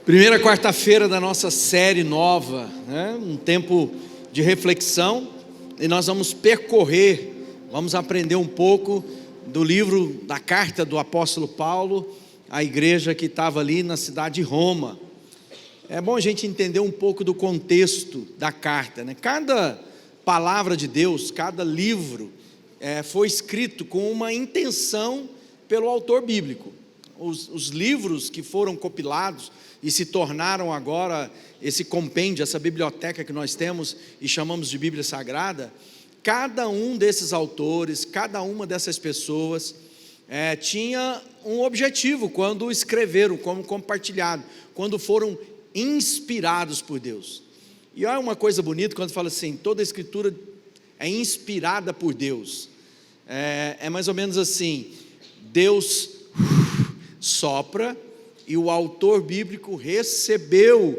Primeira quarta-feira da nossa série nova, né? Um tempo de reflexão, e nós vamos percorrer, vamos aprender um pouco do livro, da carta do apóstolo Paulo à igreja que estava ali na cidade de Roma. É bom a gente entender um pouco do contexto da carta, né? Cada palavra de Deus, cada livro foi escrito com uma intenção pelo autor bíblico. Os livros que foram compilados e se tornaram agora esse compêndio, essa biblioteca que nós temos e chamamos de Bíblia Sagrada, cada um desses autores, cada uma dessas pessoas tinha um objetivo quando escreveram, como compartilharam, quando foram inspirados por Deus. E olha uma coisa bonita quando fala assim, toda a escritura é inspirada por Deus. É mais ou menos assim, Deus sopra e o autor bíblico recebeu,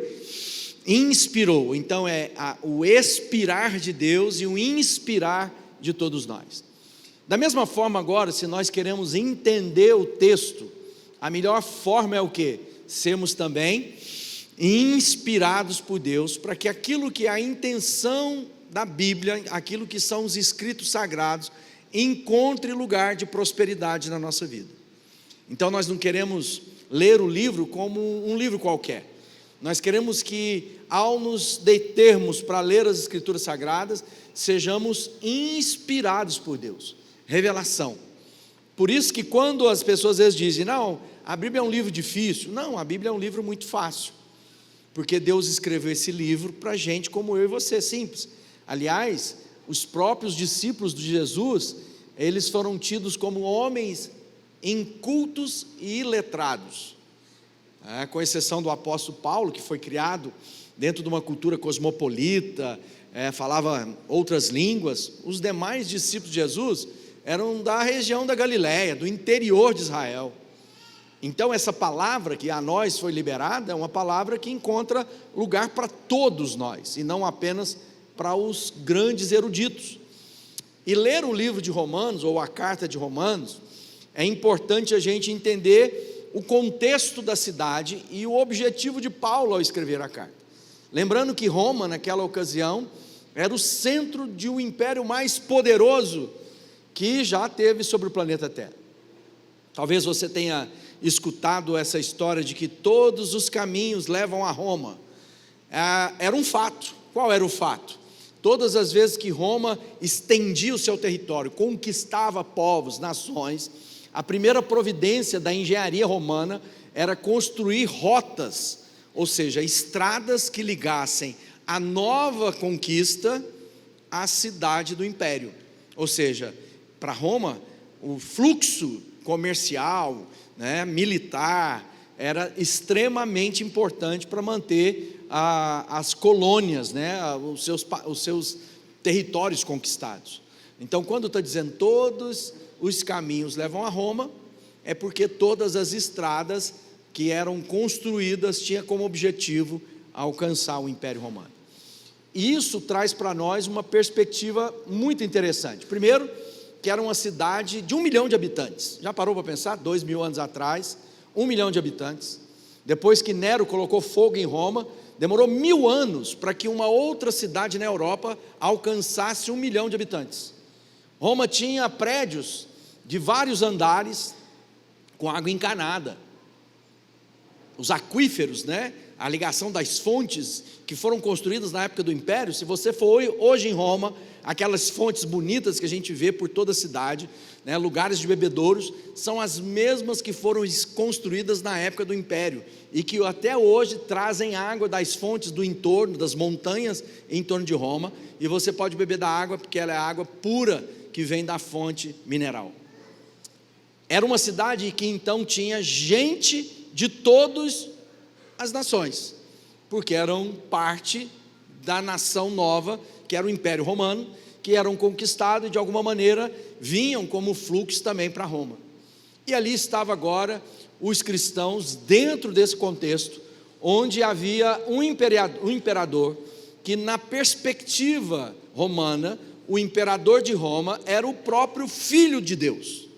inspirou. Então o expirar de Deus e o inspirar de todos nós. Da mesma forma agora, se nós queremos entender o texto, a melhor forma é o quê? Sermos também inspirados por Deus, para que aquilo que é a intenção da Bíblia, aquilo que são os escritos sagrados, encontre lugar de prosperidade na nossa vida. Então nós não queremos ler o livro como um livro qualquer. Nós queremos que, ao nos determos para ler as escrituras sagradas, sejamos inspirados por Deus. Revelação. Por isso que quando as pessoas às vezes dizem, não, a Bíblia é um livro difícil. Não, a Bíblia é um livro muito fácil. Porque Deus escreveu esse livro para gente como eu e você, simples. Aliás, os próprios discípulos de Jesus, eles foram tidos como homens incultos e iletrados, com exceção do apóstolo Paulo, que foi criado dentro de uma cultura cosmopolita, falava outras línguas. Os demais discípulos de Jesus eram da região da Galileia, do interior de Israel. Então essa palavra que a nós foi liberada é uma palavra que encontra lugar para todos nós, e não apenas para os grandes eruditos. E ler o livro de Romanos, ou a carta de Romanos, é importante a gente entender o contexto da cidade e o objetivo de Paulo ao escrever a carta. Lembrando que Roma, naquela ocasião, era o centro de um império mais poderoso que já teve sobre o planeta Terra. Talvez você tenha escutado essa história de que todos os caminhos levam a Roma. Era um fato. Qual era o fato? Todas as vezes que Roma estendia o seu território, conquistava povos, nações, a primeira providência da engenharia romana era construir rotas, ou seja, estradas que ligassem a nova conquista à cidade do império. Ou seja, para Roma, o fluxo comercial, militar, era extremamente importante para manter as colônias, os seus territórios conquistados. Então, quando está dizendo todos os caminhos levam a Roma, é porque todas as estradas que eram construídas tinham como objetivo alcançar o Império Romano. E isso traz para nós uma perspectiva muito interessante. Primeiro, que era uma cidade de 1 milhão de habitantes. Já parou para pensar? 2.000 anos atrás, 1 milhão de habitantes. Depois que Nero colocou fogo em Roma, demorou 1000 anos para que uma outra cidade na Europa alcançasse 1 milhão de habitantes. Roma tinha prédios de vários andares com água encanada. Os aquíferos, a ligação das fontes que foram construídas na época do Império. Se você for hoje em Roma, aquelas fontes bonitas que a gente vê por toda a cidade, lugares de bebedouros, são as mesmas que foram construídas na época do Império, e que até hoje trazem água das fontes do entorno, das montanhas em torno de Roma, e você pode beber da água, porque ela é água pura, que vem da fonte mineral. Era uma cidade que então tinha gente de todas as nações, porque eram parte da nação nova, que era o Império Romano, que eram conquistados e de alguma maneira vinham como fluxo também para Roma. E ali estava agora os cristãos dentro desse contexto, onde havia um imperador que, na perspectiva romana, o imperador de Roma era o próprio Filho de Deus.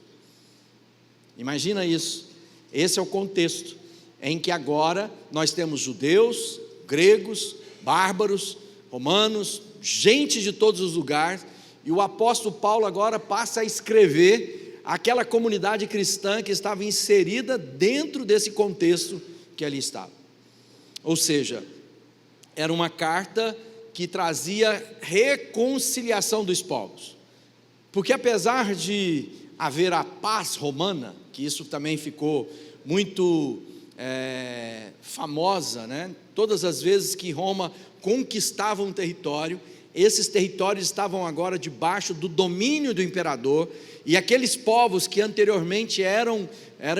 Imagina isso. Esse é o contexto. em que agora nós temos judeus, gregos, bárbaros, romanos, gente de todos os lugares, e o apóstolo Paulo agora passa a escrever aquela comunidade cristã que estava inserida dentro desse contexto que ali estava. Ou seja, era uma carta que trazia reconciliação dos povos, porque apesar de haver a paz romana, que isso também ficou muito famosa, né? Todas as vezes que Roma conquistava um território, esses territórios estavam agora debaixo do domínio do imperador, e aqueles povos que anteriormente eram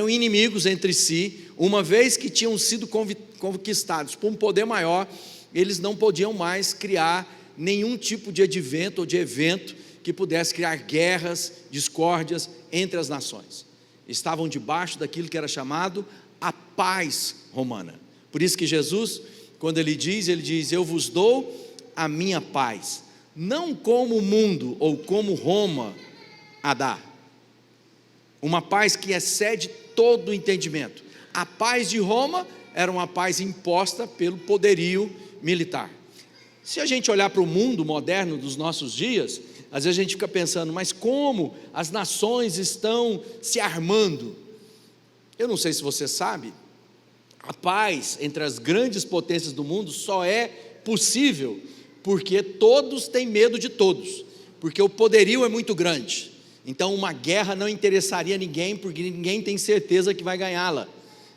inimigos entre si, uma vez que tinham sido conquistados por um poder maior, eles não podiam mais criar nenhum tipo de advento ou de evento que pudesse criar guerras, discórdias entre as nações. Estavam debaixo daquilo que era chamado a paz romana. Por isso que Jesus, quando ele diz, eu vos dou a minha paz, não como o mundo ou como Roma a dá, uma paz que excede todo o entendimento. A paz de Roma era uma paz imposta pelo poderio militar. Se a gente olhar para o mundo moderno dos nossos dias, às vezes a gente fica pensando, mas como as nações estão se armando? Eu não sei se você sabe, a paz entre as grandes potências do mundo só é possível porque todos têm medo de todos, porque o poderio é muito grande. Então uma guerra não interessaria ninguém, porque ninguém tem certeza que vai ganhá-la.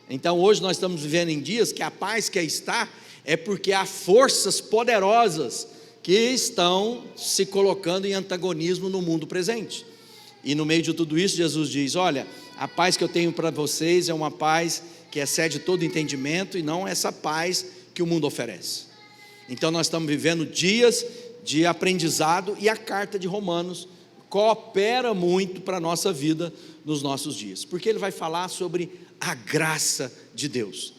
Então hoje nós estamos vivendo em dias que a paz que está é porque há forças poderosas que estão se colocando em antagonismo no mundo presente. E no meio de tudo isso, Jesus diz, olha, a paz que eu tenho para vocês é uma paz que excede todo entendimento, e não essa paz que o mundo oferece. Então nós estamos vivendo dias de aprendizado, e a carta de Romanos coopera muito para a nossa vida nos nossos dias, porque ele vai falar sobre a graça de Deus.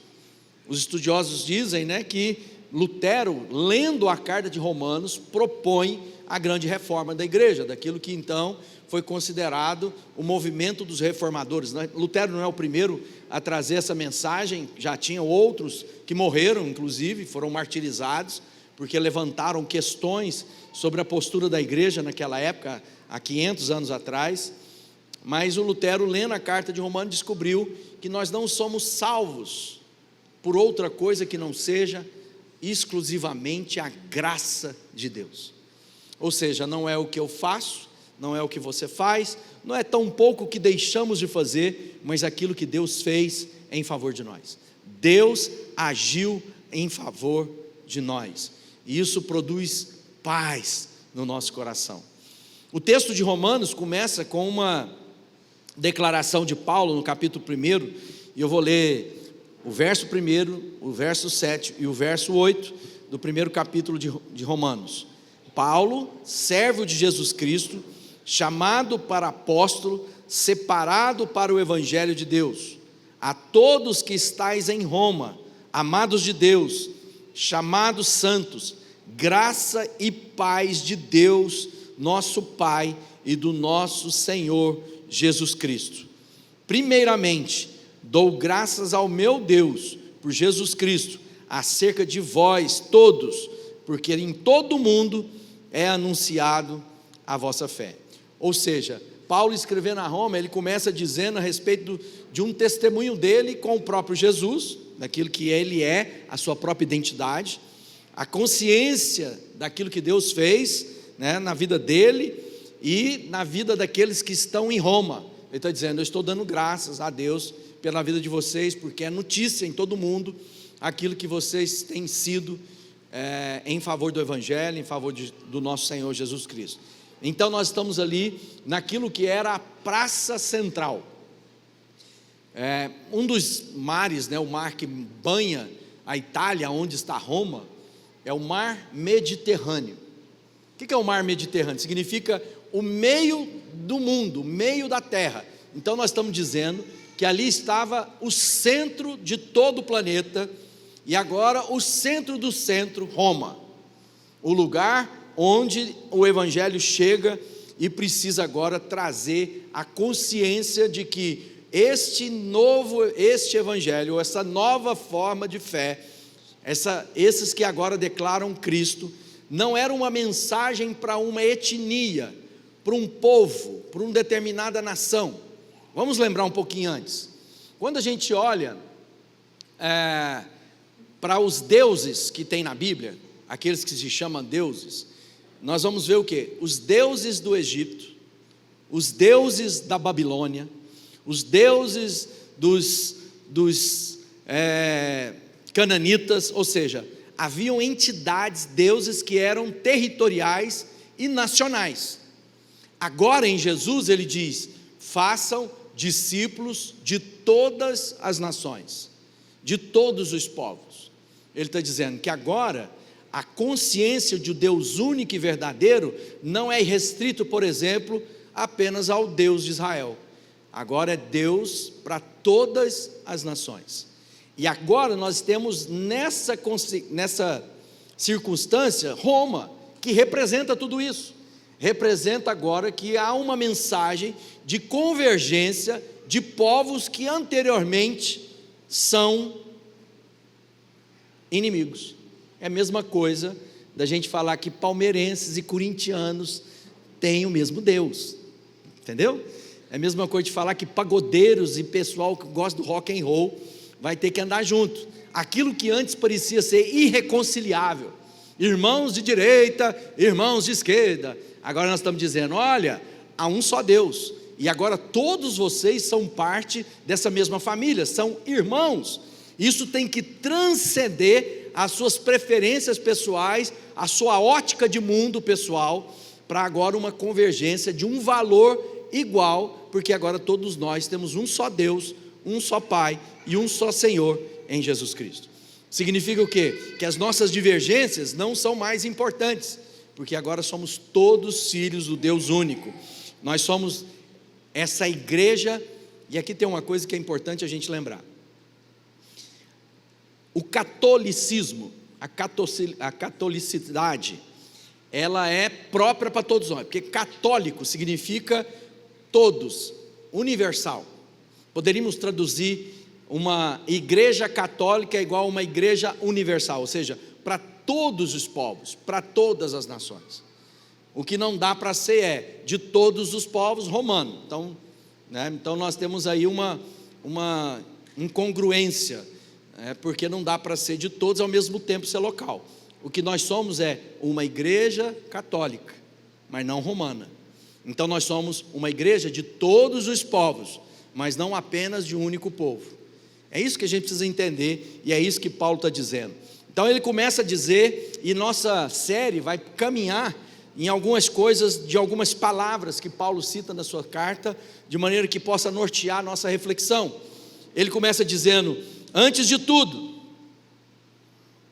Os estudiosos dizem, né, que Lutero, lendo a carta de Romanos, propõe a grande reforma da igreja, daquilo que então foi considerado o movimento dos reformadores. Lutero não é o primeiro a trazer essa mensagem, já tinha outros que morreram, inclusive, foram martirizados, porque levantaram questões sobre a postura da igreja naquela época, há 500 anos atrás. Mas o Lutero, lendo a carta de Romanos, descobriu que nós não somos salvos por outra coisa que não seja exclusivamente a graça de Deus. Ou seja, não é o que eu faço, não é o que você faz, não é tão pouco o que deixamos de fazer, mas aquilo que Deus fez em favor de nós. Deus agiu em favor de nós, e isso produz paz no nosso coração. O texto de Romanos começa com uma declaração de Paulo no capítulo 1, e eu vou ler o verso 1, o verso 7 e o verso 8 do primeiro capítulo de Romanos. Paulo, servo de Jesus Cristo, chamado para apóstolo, separado para o evangelho de Deus, a todos que estáis em Roma, amados de Deus, chamados santos, graça e paz de Deus, nosso Pai, e do nosso Senhor Jesus Cristo. Primeiramente, dou graças ao meu Deus por Jesus Cristo, acerca de vós todos, porque em todo o mundo é anunciado a vossa fé. Ou seja, Paulo escrevendo a Roma, ele começa dizendo a respeito de um testemunho dele com o próprio Jesus, daquilo que ele é, a sua própria identidade, a consciência daquilo que Deus fez, né, na vida dele e na vida daqueles que estão em Roma. Ele está dizendo, eu estou dando graças a Deus pela vida de vocês, porque é notícia em todo mundo aquilo que vocês têm sido em favor do Evangelho, em favor do nosso Senhor Jesus Cristo. Então nós estamos ali naquilo que era a praça central. Um dos mares, né, o mar que banha a Itália, onde está Roma, é o mar Mediterrâneo. O que é o mar Mediterrâneo? Significa o meio do mundo, o meio da terra. Então nós estamos dizendo que ali estava o centro de todo o planeta, e agora o centro do centro, Roma, o lugar onde o Evangelho chega e precisa agora trazer a consciência de que este evangelho, essa nova forma de fé, esses que agora declaram Cristo, não era uma mensagem para uma etnia, para um povo, para uma determinada nação. Vamos lembrar um pouquinho antes. Quando a gente olha para os deuses que tem na Bíblia, aqueles que se chamam deuses, nós vamos ver o quê? Os deuses do Egito, os deuses da Babilônia, os deuses dos cananitas, ou seja, haviam entidades, deuses que eram territoriais e nacionais. Agora em Jesus ele diz: façam discípulos de todas as nações, de todos os povos. Ele está dizendo que agora a consciência de Deus único e verdadeiro não é restrito, por exemplo, apenas ao Deus de Israel. Agora é Deus para todas as nações. E agora nós temos nessa circunstância Roma, que representa tudo isso. Representa agora que há uma mensagem de convergência de povos que anteriormente são inimigos. É a mesma coisa da gente falar que palmeirenses e corintianos têm o mesmo Deus, entendeu? É a mesma coisa de falar que pagodeiros e pessoal que gosta do rock and roll vai ter que andar junto. Aquilo que antes parecia ser irreconciliável, irmãos de direita, irmãos de esquerda, agora nós estamos dizendo: olha, há um só Deus, e agora todos vocês são parte dessa mesma família, são irmãos. Isso tem que transcender as suas preferências pessoais, a sua ótica de mundo pessoal, para agora uma convergência de um valor igual, porque agora todos nós temos um só Deus, um só Pai e um só Senhor em Jesus Cristo. Significa o quê? Que as nossas divergências não são mais importantes, porque agora somos todos filhos do Deus único. Nós somos essa igreja. E aqui tem uma coisa que é importante a gente lembrar: o catolicismo, a catolicidade, ela é própria para todos nós, porque católico significa todos, universal. Poderíamos traduzir uma igreja católica igual a uma igreja universal, ou seja, para todos os povos, para todas as nações. O que não dá para ser é de todos os povos romano. Então nós temos aí uma incongruência, porque não dá para ser de todos ao mesmo tempo ser local. O que nós somos é uma igreja católica, mas não romana. Então nós somos uma igreja de todos os povos, mas não apenas de um único povo. É isso que a gente precisa entender, e é isso que Paulo está dizendo. Então ele começa a dizer, e nossa série vai caminhar em algumas coisas, de algumas palavras que Paulo cita na sua carta, de maneira que possa nortear a nossa reflexão. Ele começa dizendo: antes de tudo,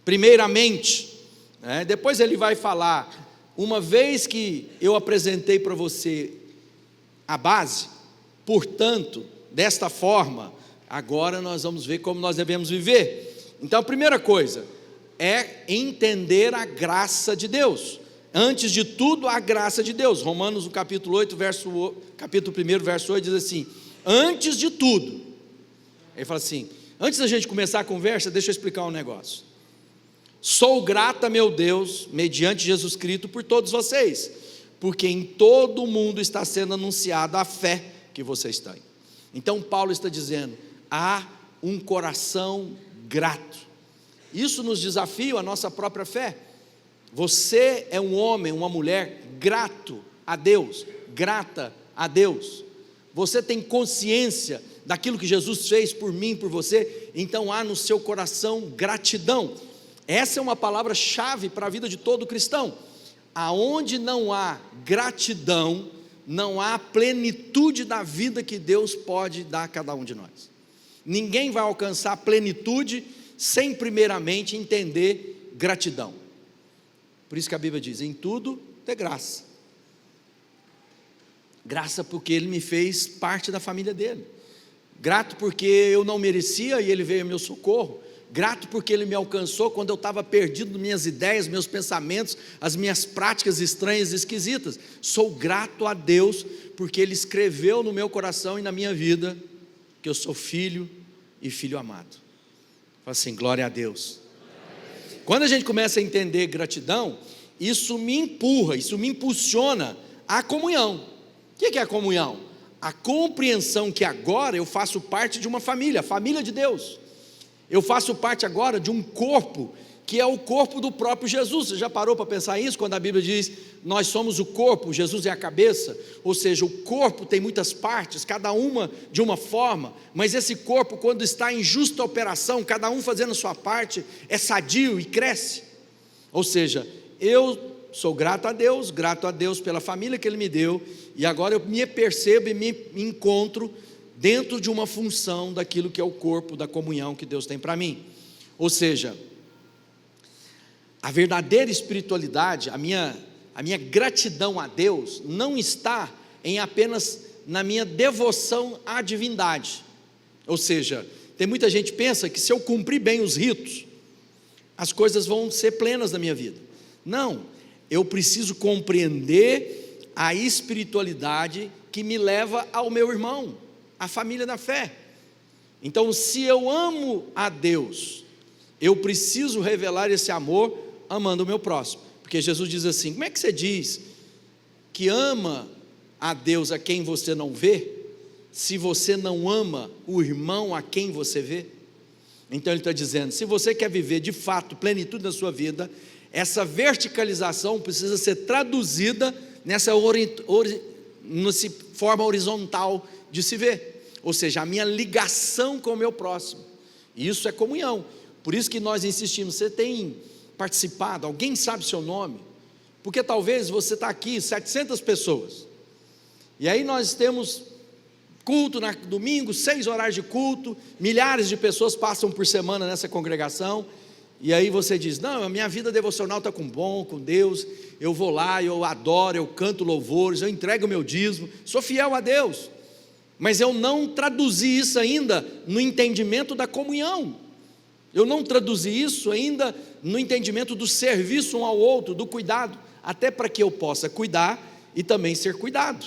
primeiramente, depois ele vai falar: uma vez que eu apresentei para você a base, portanto, desta forma, agora nós vamos ver como nós devemos viver. Então a primeira coisa é entender a graça de Deus. Antes de tudo, a graça de Deus. Romanos, no capítulo 1, verso 8, diz assim: antes de tudo. Ele fala assim: antes da gente começar a conversa, deixa eu explicar um negócio. Sou grato a meu Deus, mediante Jesus Cristo, por todos vocês, porque em todo o mundo está sendo anunciada a fé que vocês têm. Então Paulo está dizendo: há um coração grato. Isso nos desafia a nossa própria fé. Você é um homem, uma mulher grato a Deus, grata a Deus. Você tem consciência daquilo que Jesus fez por mim, por você, então há no seu coração gratidão. Essa é uma palavra-chave para a vida de todo cristão. Aonde não há gratidão, não há plenitude da vida que Deus pode dar a cada um de nós. Ninguém vai alcançar plenitude sem primeiramente entender gratidão. Por isso que a Bíblia diz: em tudo dê graça. Graça porque Ele me fez parte da família dEle. Grato porque eu não merecia e Ele veio ao meu socorro. Grato porque Ele me alcançou quando eu estava perdido nas minhas ideias, meus pensamentos, as minhas práticas estranhas e esquisitas. Sou grato a Deus porque Ele escreveu no meu coração e na minha vida que eu sou filho e filho amado. Fala assim, glória a Deus. Quando a gente começa a entender gratidão, isso me empurra, isso me impulsiona à comunhão. O que é a comunhão? A compreensão que agora eu faço parte de uma família, a família de Deus. Eu faço parte agora de um corpo, que é o corpo do próprio Jesus. Você já parou para pensar isso? Quando a Bíblia diz, nós somos o corpo, Jesus é a cabeça. Ou seja, o corpo tem muitas partes, cada uma de uma forma. Mas esse corpo, quando está em justa operação, cada um fazendo a sua parte, é sadio e cresce. Ou seja, eu sou grato a Deus pela família que Ele me deu. E agora eu me percebo e me encontro dentro de uma função daquilo que é o corpo, da comunhão que Deus tem para mim. Ou seja, a verdadeira espiritualidade, a minha gratidão a Deus, não está em apenas na minha devoção à divindade. Ou seja, tem muita gente que pensa que se eu cumprir bem os ritos, as coisas vão ser plenas na minha vida. Não, eu preciso compreender a espiritualidade que me leva ao meu irmão, à família da fé. Então, se eu amo a Deus, eu preciso revelar esse amor amando o meu próximo, porque Jesus diz assim, como é que você diz que ama a Deus a quem você não vê, se você não ama o irmão a quem você vê? Então ele está dizendo, se você quer viver de fato plenitude na sua vida, essa verticalização precisa ser traduzida nessa forma horizontal de se ver, ou seja, a minha ligação com o meu próximo. Isso é comunhão. Por isso que nós insistimos, você tem participado, alguém sabe seu nome? Porque talvez você está aqui, 700 pessoas, e aí nós temos culto no domingo, 6 horários de culto, milhares de pessoas passam por semana nessa congregação, e aí você diz, não, a minha vida devocional está com Deus, eu vou lá, eu adoro, eu canto louvores, eu entrego o meu dízimo, sou fiel a Deus, mas eu não traduzi isso ainda no entendimento da comunhão, eu não traduzi isso ainda no entendimento do serviço um ao outro, do cuidado, até para que eu possa cuidar e também ser cuidado.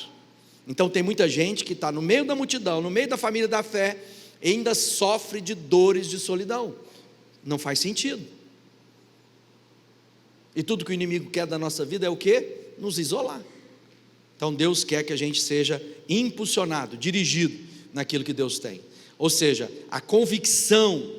Então tem muita gente que está no meio da multidão, no meio da família da fé, e ainda sofre de dores de solidão. Não faz sentido. E tudo que o inimigo quer da nossa vida é o quê? Nos isolar. Então Deus quer que a gente seja impulsionado, dirigido naquilo que Deus tem. Ou seja, a convicção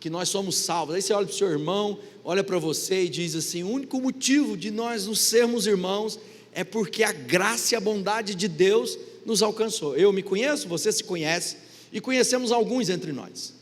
que nós somos salvos. Aí você olha para o seu irmão, olha para você e diz assim, o único motivo de nós nos sermos irmãos é porque a graça e a bondade de Deus nos alcançou. Eu me conheço, você se conhece, e conhecemos alguns entre nós,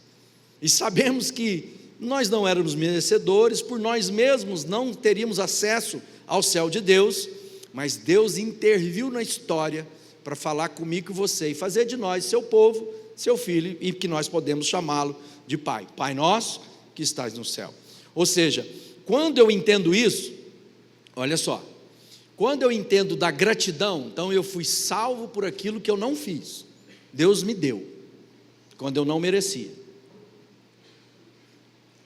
e sabemos que nós não éramos merecedores, por nós mesmos não teríamos acesso ao céu de Deus, mas Deus interviu na história para falar comigo e você, e fazer de nós seu povo, seu filho, e que nós podemos chamá-lo de Pai. Pai nosso que estás no céu. Ou seja, quando eu entendo isso, olha só, quando eu entendo da gratidão, então eu fui salvo por aquilo que eu não fiz, Deus me deu, quando eu não merecia.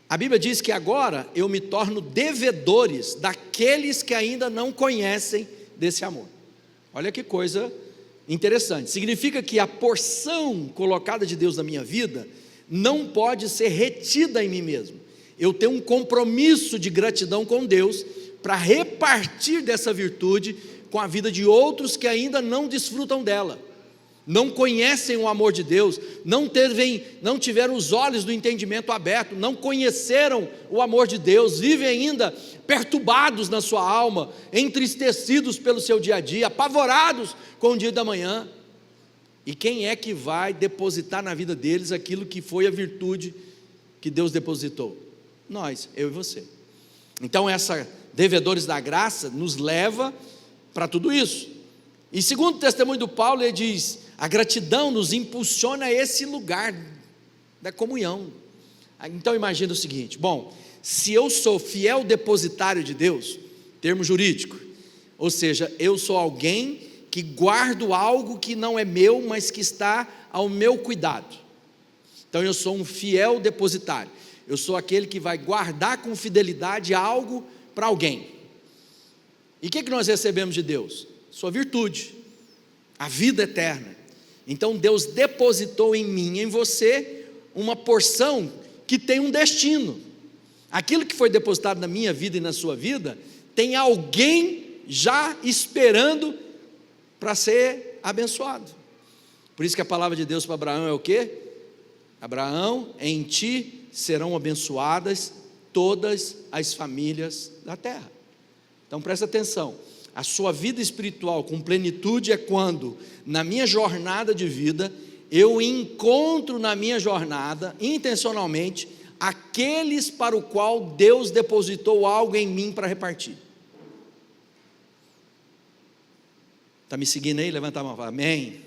A Bíblia diz que agora eu me torno devedores daqueles que ainda não conhecem desse amor. Olha que coisa interessante, significa que a porção colocada de Deus na minha vida não pode ser retida em mim mesmo. Eu tenho um compromisso de gratidão com Deus para repartir dessa virtude com a vida de outros que ainda não desfrutam dela, não conhecem o amor de Deus, não tiveram os olhos do entendimento aberto, não conheceram o amor de Deus, vivem ainda perturbados na sua alma, entristecidos pelo seu dia a dia, apavorados com o dia da manhã. E quem é que vai depositar na vida deles aquilo que foi a virtude que Deus depositou? Nós, eu e você. Então essa devedores da graça nos leva para tudo isso. E segundo o testemunho do Paulo, ele diz, a gratidão nos impulsiona a esse lugar da comunhão. Então imagina o seguinte, bom, se eu sou fiel depositário de Deus, termo jurídico, ou seja, eu sou alguém que guardo algo que não é meu, mas que está ao meu cuidado. Então eu sou um fiel depositário, eu sou aquele que vai guardar com fidelidade algo para alguém. E o que nós recebemos de Deus? Sua virtude, a vida eterna. Então Deus depositou em mim e em você uma porção que tem um destino. Aquilo que foi depositado na minha vida e na sua vida, tem alguém já esperando para ser abençoado. Por isso que a palavra de Deus para Abraão é o quê? Abraão, em ti serão abençoadas todas as famílias da terra. Então presta atenção, a sua vida espiritual com plenitude é quando, na minha jornada de vida, eu encontro na minha jornada, intencionalmente, aqueles para o qual Deus depositou algo em mim para repartir. Está me seguindo aí? Levanta a mão, fala, amém.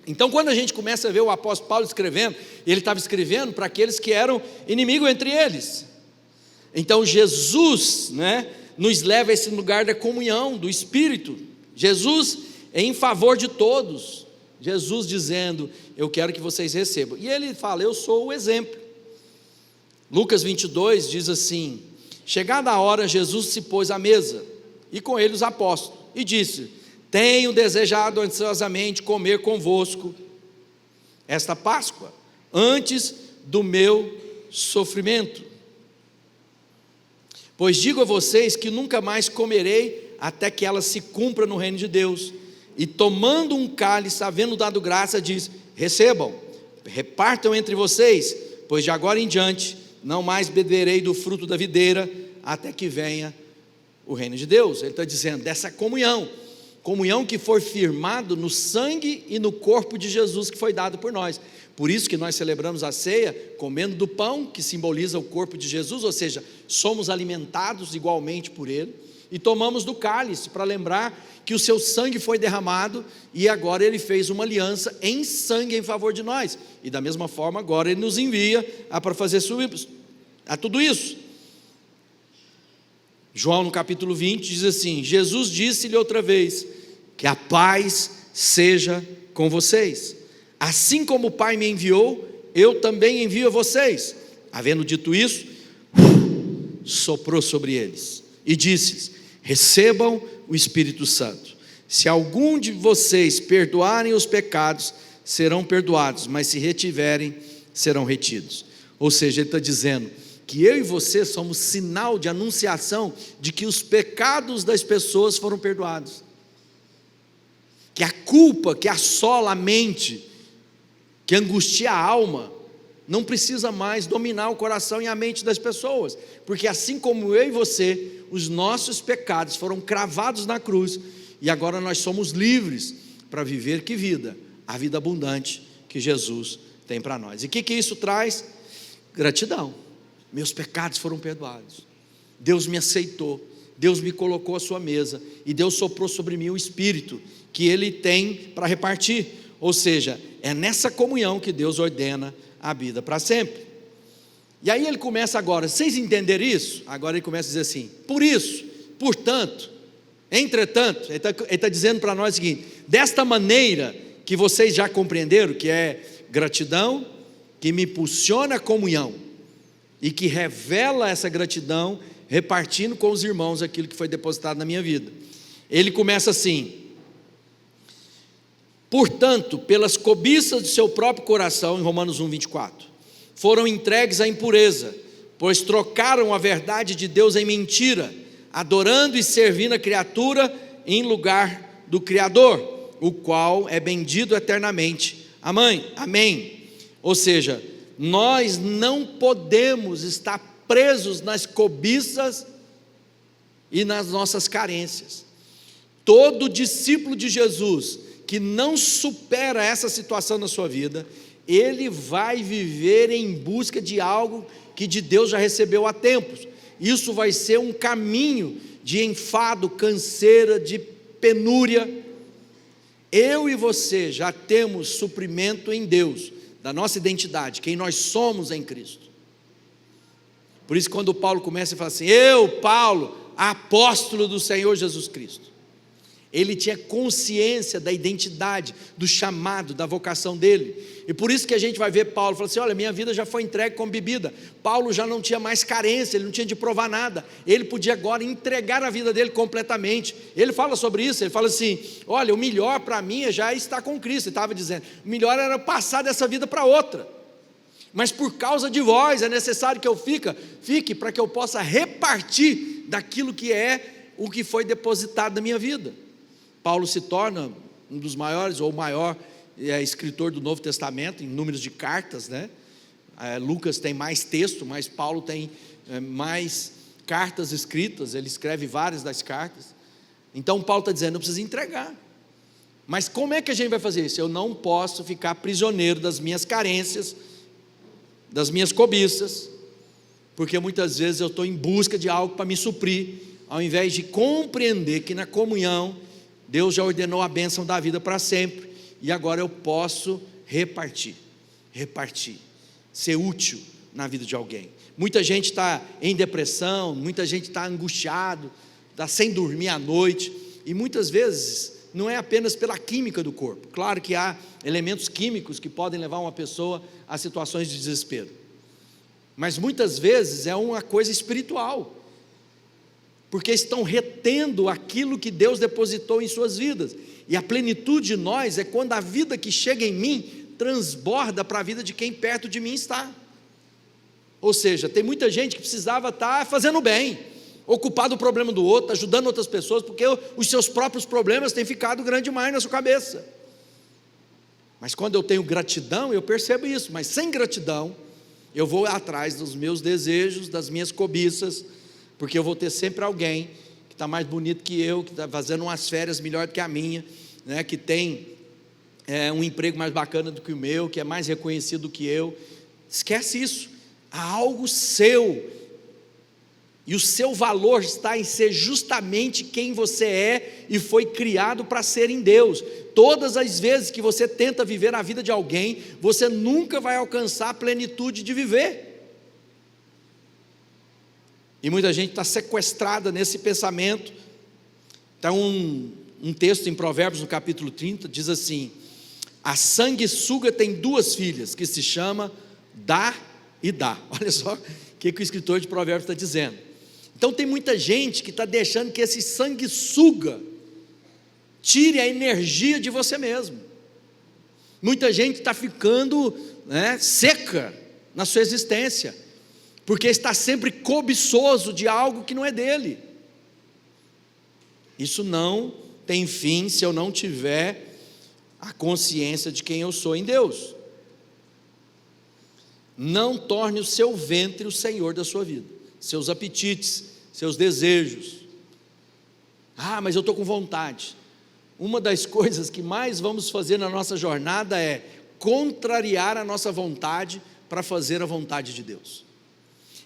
Então quando a gente começa a ver o apóstolo Paulo escrevendo, ele estava escrevendo para aqueles que eram inimigos entre eles. Então Jesus, nos leva a esse lugar da comunhão, do Espírito. Jesus é em favor de todos. Jesus dizendo, eu quero que vocês recebam. E ele fala, eu sou o exemplo. Lucas 22 diz assim, chegada a hora, Jesus se pôs à mesa, e com ele os apóstolos, e disse, tenho desejado ansiosamente comer convosco esta Páscoa, antes do meu sofrimento. Pois digo a vocês que nunca mais comerei, até que ela se cumpra no reino de Deus. E tomando um cálice, havendo dado graça, diz, recebam, repartam entre vocês, pois de agora em diante, não mais beberei do fruto da videira, até que venha o reino de Deus. Ele está dizendo, dessa comunhão que foi firmado no sangue e no corpo de Jesus, que foi dado por nós. Por isso que nós celebramos a ceia, comendo do pão, que simboliza o corpo de Jesus, ou seja, somos alimentados igualmente por ele, e tomamos do cálice, para lembrar que o seu sangue foi derramado, e agora ele fez uma aliança em sangue em favor de nós, e da mesma forma agora ele nos envia para fazer subir a tudo isso. João no capítulo 20 diz assim, Jesus disse-lhe outra vez, que a paz seja com vocês, assim como o Pai me enviou, eu também envio a vocês. Havendo dito isso, soprou sobre eles, e disse-lhes, recebam o Espírito Santo. Se algum de vocês perdoarem os pecados, serão perdoados, mas se retiverem, serão retidos. Ou seja, ele está dizendo, que eu e você somos sinal de anunciação de que os pecados das pessoas foram perdoados, que a culpa que assola a mente, que angustia a alma, não precisa mais dominar o coração e a mente das pessoas, porque assim como eu e você, os nossos pecados foram cravados na cruz, e agora nós somos livres para viver que vida? A vida abundante que Jesus tem para nós. E o que isso traz? Gratidão. Meus pecados foram perdoados, Deus me aceitou, Deus me colocou à sua mesa, e Deus soprou sobre mim o Espírito, que Ele tem para repartir, ou seja, é nessa comunhão que Deus ordena a vida para sempre. E aí ele começa agora, vocês entenderem isso? Agora ele começa a dizer assim, por isso, portanto, entretanto, ele está dizendo para nós o seguinte, desta maneira que vocês já compreenderam, que é gratidão, que me impulsiona a comunhão, e que revela essa gratidão, repartindo com os irmãos aquilo que foi depositado na minha vida. Ele começa assim, portanto, pelas cobiças do seu próprio coração, em Romanos 1, 24, foram entregues à impureza, pois trocaram a verdade de Deus em mentira, adorando e servindo a criatura em lugar do Criador, o qual é bendito eternamente. Amém. Ou seja, nós não podemos estar presos nas cobiças e nas nossas carências. Todo discípulo de Jesus que não supera essa situação na sua vida, ele vai viver em busca de algo que de Deus já recebeu há tempos. Isso vai ser um caminho de enfado, canseira, de penúria. Eu e você já temos suprimento em Deus, da nossa identidade, quem nós somos em Cristo. Por isso quando Paulo começa a falar assim, eu, Paulo, apóstolo do Senhor Jesus Cristo, ele tinha consciência da identidade, do chamado, da vocação dele. E por isso que a gente vai ver Paulo, fala assim, olha, minha vida já foi entregue como bebida. Paulo já não tinha mais carência, ele não tinha de provar nada, ele podia agora entregar a vida dele completamente. Ele fala sobre isso, ele fala assim, olha, o melhor para mim é já estar com Cristo. Ele estava dizendo, o melhor era passar dessa vida para outra, mas por causa de vós é necessário que eu fique para que eu possa repartir daquilo que é o que foi depositado na minha vida. Paulo se torna um dos maiores, ou o maior escritor do Novo Testamento, em números de cartas, né? Lucas tem mais texto, mas Paulo tem mais cartas escritas, ele escreve várias das cartas. Então Paulo está dizendo, eu preciso entregar. Mas como é que a gente vai fazer isso? Eu não posso ficar prisioneiro das minhas carências, das minhas cobiças, porque muitas vezes eu estou em busca de algo para me suprir, ao invés de compreender que na comunhão, Deus já ordenou a bênção da vida para sempre, e agora eu posso repartir, ser útil na vida de alguém. Muita gente está em depressão, muita gente está angustiado, está sem dormir à noite, e muitas vezes não é apenas pela química do corpo. Claro que há elementos químicos que podem levar uma pessoa a situações de desespero, mas muitas vezes é uma coisa espiritual, porque estão retendo aquilo que Deus depositou em suas vidas. E a plenitude de nós é quando a vida que chega em mim transborda para a vida de quem perto de mim está. Ou seja, tem muita gente que precisava estar fazendo bem, ocupado o problema do outro, ajudando outras pessoas, porque os seus próprios problemas têm ficado grande demais na sua cabeça. Mas quando eu tenho gratidão, eu percebo isso. Mas sem gratidão, eu vou atrás dos meus desejos, das minhas cobiças, porque eu vou ter sempre alguém que está mais bonito que eu, que está fazendo umas férias melhor do que a minha, né, que tem um emprego mais bacana do que o meu, que é mais reconhecido do que eu. Esquece isso. Há algo seu, e o seu valor está em ser justamente quem você é e foi criado para ser em Deus. Todas as vezes que você tenta viver a vida de alguém, você nunca vai alcançar a plenitude de viver. E muita gente está sequestrada nesse pensamento. Então um texto em Provérbios no capítulo 30 diz assim, a sanguessuga tem duas filhas, que se chama dá e dá. Olha só o que o escritor de Provérbios está dizendo. Então tem muita gente que está deixando que esse sanguessuga tire a energia de você mesmo. Muita gente está ficando seca na sua existência, porque está sempre cobiçoso de algo que não é dele. Isso não tem fim se eu não tiver a consciência de quem eu sou em Deus. Não torne o seu ventre o senhor da sua vida, seus apetites, seus desejos. Mas eu estou com vontade. Uma das coisas que mais vamos fazer na nossa jornada é contrariar a nossa vontade para fazer a vontade de Deus.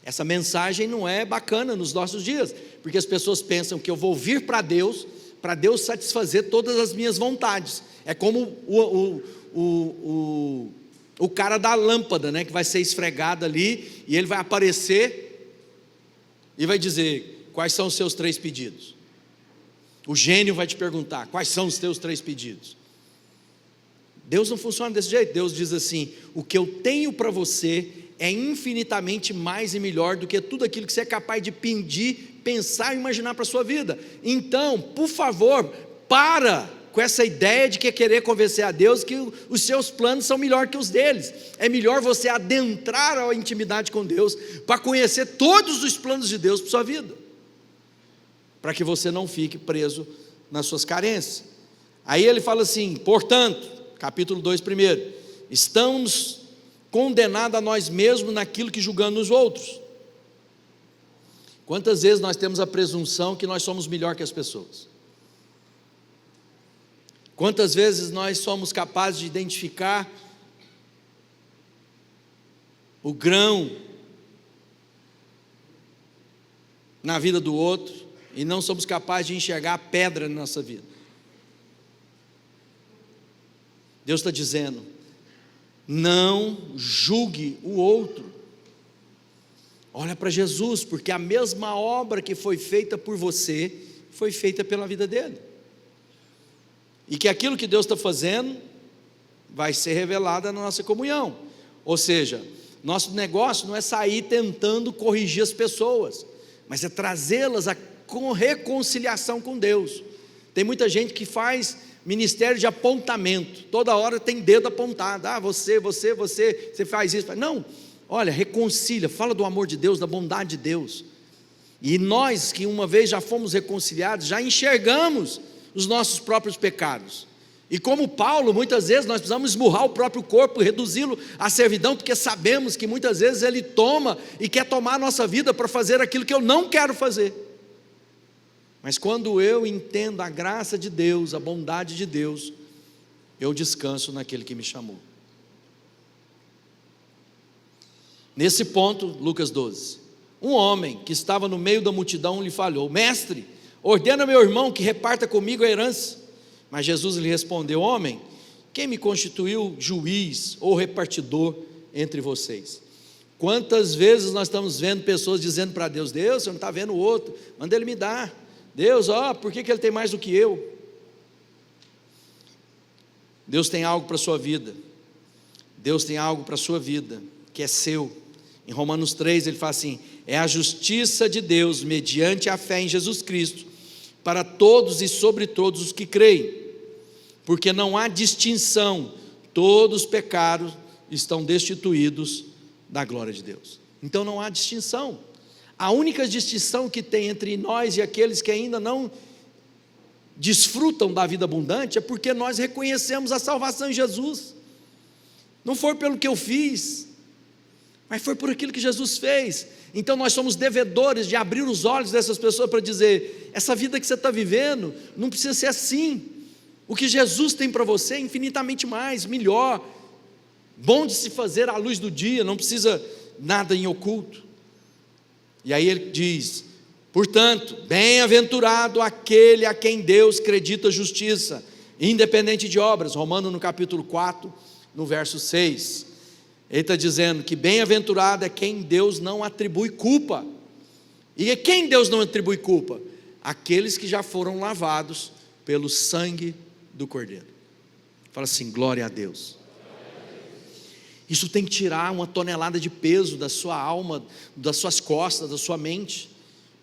Essa mensagem não é bacana nos nossos dias, porque as pessoas pensam que eu vou vir para Deus satisfazer todas as minhas vontades. É como o cara da lâmpada, né, que vai ser esfregada ali, e ele vai aparecer e vai dizer, quais são os seus 3 pedidos? O gênio vai te perguntar, quais são os teus 3 pedidos? Deus não funciona desse jeito. Deus diz assim, o que eu tenho para você é infinitamente mais e melhor do que tudo aquilo que você é capaz de pedir, pensar e imaginar para a sua vida. Então, por favor, para com essa ideia de que querer convencer a Deus que os seus planos são melhor que os deles. É melhor você adentrar a intimidade com Deus, para conhecer todos os planos de Deus para a sua vida, para que você não fique preso nas suas carências. Aí ele fala assim, portanto, capítulo 2 primeiro, estamos condenados a nós mesmos naquilo que julgamos os outros. Quantas vezes nós temos a presunção que nós somos melhor que as pessoas? Quantas vezes nós somos capazes de identificar o grão na vida do outro e não somos capazes de enxergar a pedra na nossa vida? Deus está dizendo, não julgue o outro. Olha para Jesus, porque a mesma obra que foi feita por você, foi feita pela vida dele. e que aquilo que Deus está fazendo vai ser revelado na nossa comunhão. Ou seja, nosso negócio não é sair tentando corrigir as pessoas, mas é trazê-las com reconciliação com Deus. Tem muita gente que faz ministério de apontamento, toda hora tem dedo apontado, você faz isso. Não, olha, reconcilia, fala do amor de Deus, da bondade de Deus. E nós que uma vez já fomos reconciliados, já enxergamos os nossos próprios pecados. E como Paulo, muitas vezes nós precisamos esmurrar o próprio corpo, reduzi-lo à servidão, porque sabemos que muitas vezes ele toma e quer tomar a nossa vida para fazer aquilo que eu não quero fazer. Mas quando eu entendo a graça de Deus, a bondade de Deus, eu descanso naquele que me chamou. Nesse ponto, Lucas 12, um homem que estava no meio da multidão lhe falou: mestre, ordena meu irmão que reparta comigo a herança. Mas Jesus lhe respondeu: homem, quem me constituiu juiz ou repartidor entre vocês? Quantas vezes nós estamos vendo pessoas dizendo para Deus: Deus, você não está vendo o outro, manda ele me dar. Deus, por que ele tem mais do que eu? Deus tem algo para a sua vida. Deus tem algo para a sua vida que é seu. Em Romanos 3 ele fala assim: é a justiça de Deus mediante a fé em Jesus Cristo para todos e sobre todos os que creem, porque não há distinção, todos os pecados estão destituídos da glória de Deus. Então não há distinção. A única distinção que tem entre nós e aqueles que ainda não desfrutam da vida abundante é porque nós reconhecemos a salvação em Jesus. Não foi pelo que eu fiz, mas foi por aquilo que Jesus fez. Então nós somos devedores de abrir os olhos dessas pessoas para dizer: essa vida que você está vivendo não precisa ser assim. O que Jesus tem para você é infinitamente mais, melhor, bom de se fazer à luz do dia, não precisa nada em oculto. E aí ele diz: portanto, bem-aventurado aquele a quem Deus acredita justiça, independente de obras. Romanos no capítulo 4, no verso 6. Ele está dizendo que bem-aventurado é quem Deus não atribui culpa. E quem Deus não atribui culpa? Aqueles que já foram lavados pelo sangue do Cordeiro. Fala assim: glória a Deus. Isso tem que tirar uma tonelada de peso da sua alma, das suas costas, da sua mente,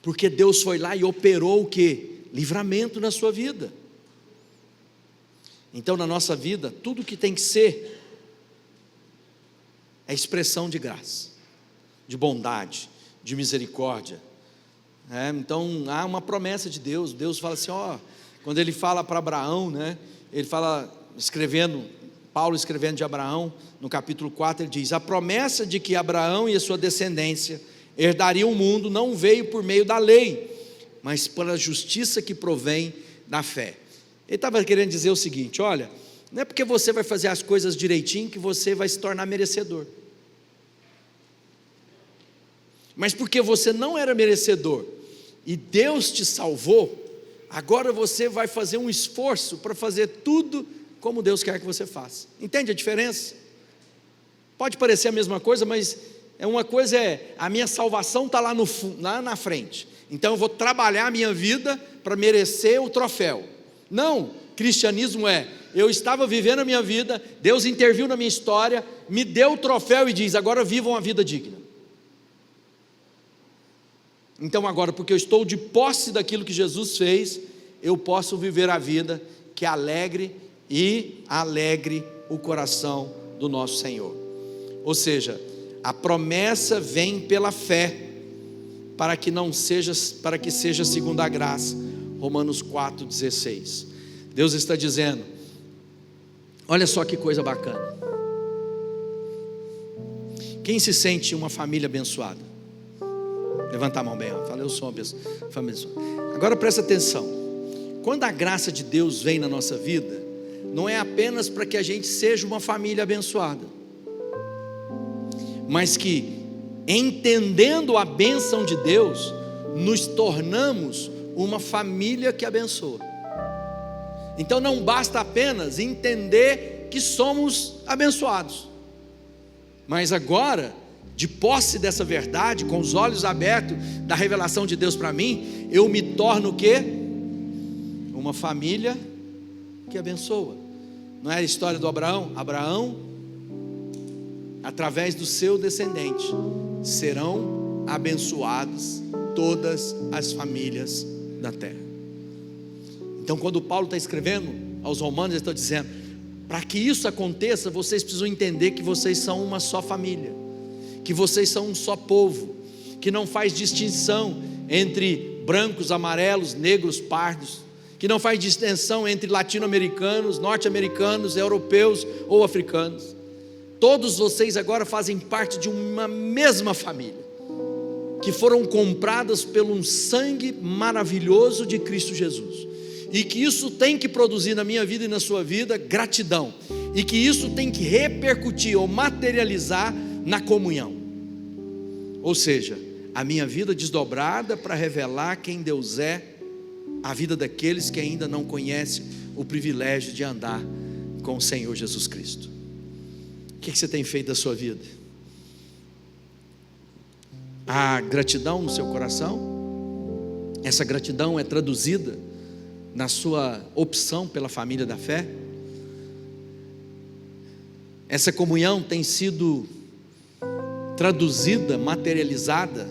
porque Deus foi lá e operou o quê? Livramento na sua vida. Então na nossa vida, tudo que tem que ser é expressão de graça, de bondade, de misericórdia. Então há uma promessa de Deus. Deus fala assim, quando ele fala para Abraão, ele fala, Paulo escrevendo de Abraão, no capítulo 4, ele diz: a promessa de que Abraão e a sua descendência herdariam o mundo não veio por meio da lei, mas pela justiça que provém da fé. Ele estava querendo dizer o seguinte: olha, não é porque você vai fazer as coisas direitinho que você vai se tornar merecedor, mas porque você não era merecedor e Deus te salvou, agora você vai fazer um esforço para fazer tudo como Deus quer que você faça. Entende a diferença? Pode parecer a mesma coisa, mas uma coisa é, a minha salvação está lá na frente, então eu vou trabalhar a minha vida para merecer o troféu. Não, cristianismo eu estava vivendo a minha vida, Deus interviu na minha história, me deu o troféu e diz: agora vivam uma vida digna. Então agora, porque eu estou de posse daquilo que Jesus fez, eu posso viver a vida que alegre o coração do nosso Senhor. Ou seja, a promessa vem pela fé, para que seja segundo a graça. Romanos 4,16. Deus está dizendo, olha só que coisa bacana. Quem se sente uma família abençoada? Levanta a mão bem, fala: eu sou uma família abençoada. Agora presta atenção, quando a graça de Deus vem na nossa vida, não é apenas para que a gente seja uma família abençoada, mas que, entendendo a bênção de Deus, nos tornamos uma família que abençoa. Então não basta apenas entender que somos abençoados, mas agora, de posse dessa verdade, com os olhos abertos da revelação de Deus para mim, eu me torno o quê? Uma família que abençoa. Não é a história do Abraão? Abraão, através do seu descendente, serão abençoadas todas as famílias da terra. Então, quando Paulo está escrevendo aos Romanos, ele está dizendo: para que isso aconteça, vocês precisam entender que vocês são uma só família, que vocês são um só povo, que não faz distinção entre brancos, amarelos, negros, pardos, que não faz distinção entre latino-americanos, norte-americanos, europeus ou africanos. Todos vocês agora fazem parte de uma mesma família, que foram compradas pelo sangue maravilhoso de Cristo Jesus, e que isso tem que produzir na minha vida e na sua vida gratidão, e que isso tem que repercutir ou materializar na comunhão, ou seja, a minha vida desdobrada para revelar quem Deus é, a vida daqueles que ainda não conhecem o privilégio de andar com o Senhor Jesus Cristo. O que você tem feito da sua vida? Há gratidão no seu coração? Essa gratidão é traduzida na sua opção pela família da fé? Essa comunhão tem sido traduzida, materializada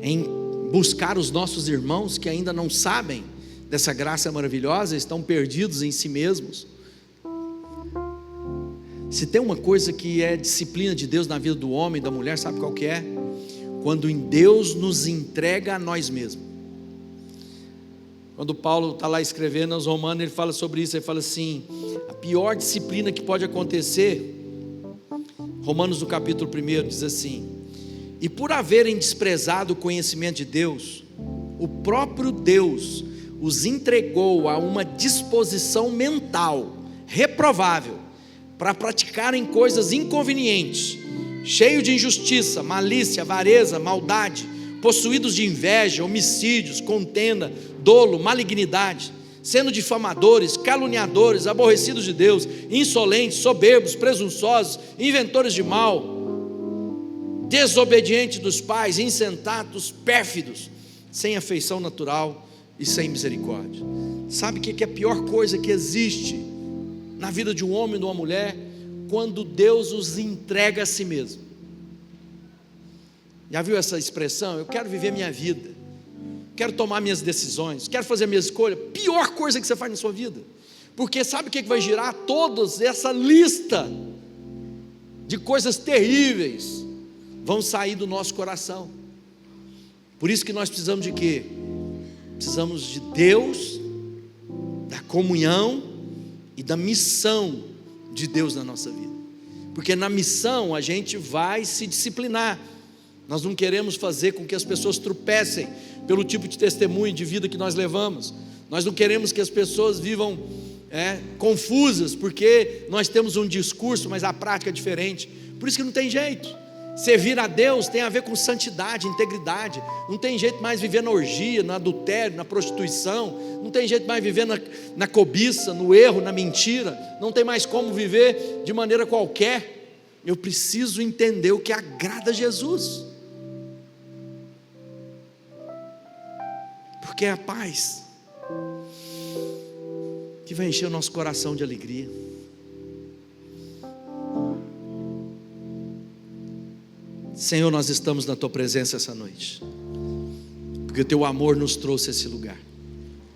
em buscar os nossos irmãos que ainda não sabem dessa graça maravilhosa, estão perdidos em si mesmos? Se tem uma coisa que é disciplina de Deus na vida do homem e da mulher, sabe qual que é? Quando em Deus nos entrega a nós mesmos. Quando Paulo está lá escrevendo aos Romanos, ele fala sobre isso, ele fala assim: a pior disciplina que pode acontecer, Romanos no capítulo 1 diz assim: e por haverem desprezado o conhecimento de Deus, o próprio Deus os entregou a uma disposição mental reprovável, para praticarem coisas inconvenientes, cheios de injustiça, malícia, avareza, maldade, possuídos de inveja, homicídios, contenda, dolo, malignidade, sendo difamadores, caluniadores, aborrecidos de Deus, insolentes, soberbos, presunçosos, inventores de mal, desobedientes dos pais, insensatos, pérfidos, sem afeição natural e sem misericórdia. Sabe o que é a pior coisa que existe na vida de um homem e de uma mulher? Quando Deus os entrega a si mesmo. Já viu essa expressão? Eu quero viver minha vida, quero tomar minhas decisões, quero fazer a minha escolha. Pior coisa que você faz na sua vida, porque sabe o que vai girar? Toda essa lista de coisas terríveis vão sair do nosso coração. Por isso que nós precisamos de quê? Precisamos de Deus, da comunhão e da missão de Deus na nossa vida, porque na missão a gente vai se disciplinar. Nós não queremos fazer com que as pessoas tropecem pelo tipo de testemunho de vida que nós levamos. Nós não queremos que as pessoas vivam confusas, porque nós temos um discurso, mas a prática é diferente. Por isso que não tem jeito. Servir a Deus tem a ver com santidade, integridade. Não tem jeito mais viver na orgia, no adultério, na prostituição. Não tem jeito mais viver na cobiça, no erro, na mentira. Não tem mais como viver de maneira qualquer. Eu preciso entender o que agrada a Jesus, porque é a paz que vai encher o nosso coração de alegria. Senhor, nós estamos na Tua presença essa noite, porque o Teu amor nos trouxe a esse lugar.